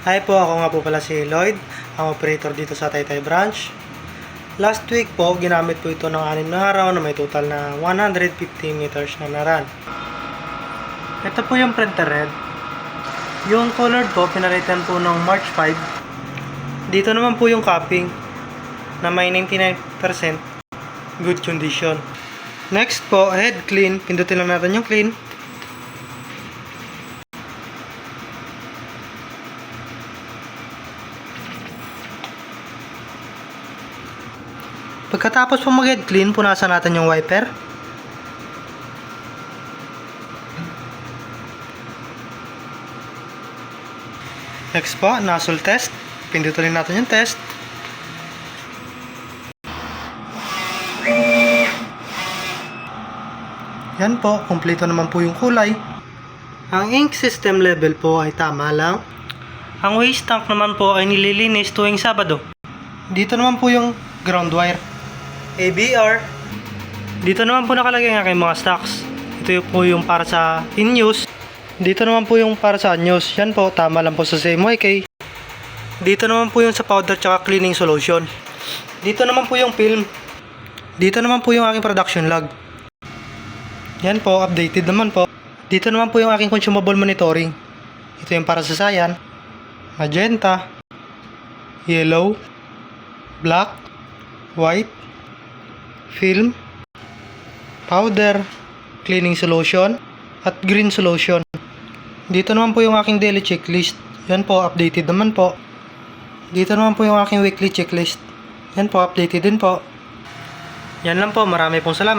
Hi po, ako nga po pala si Lloyd, ang operator dito sa Taytay Branch. Last week po, ginamit po ito ng 6 na araw na may total na 150 meters na naran. Ito po yung printer red. Yung colored po, pinalitan po ng March 5. Dito naman po yung capping na may 99% good condition. Next po, head clean. Pindutin lang natin yung clean. Pagkatapos po mag-head clean, punasan natin yung wiper. Next po, nozzle test. Pindutin natin yung test. Yan po, kumpleto naman po yung kulay. Ang ink system level po ay tama lang. Ang waste tank naman po ay nililinis tuwing Sabado. Dito naman po yung ground wire. ABR. Dito naman po nakalagay ang aking mga stocks. Ito po yung para sa in-use. Dito naman po yung para sa unused. Yan po, tama lang po sa CMYK. Dito naman po yung sa powder tsaka cleaning solution. Dito naman po yung film. Dito naman po yung aking production log. Yan po, updated naman po. Dito naman po yung aking consumable monitoring. Ito yung para sa cyan, magenta, yellow, black, white, film, powder, cleaning solution, at green solution. Dito naman po yung aking daily checklist. Yan po, updated naman po. Dito naman po yung aking weekly checklist. Yan po, updated din po. Yan lang po, marami pong salamat.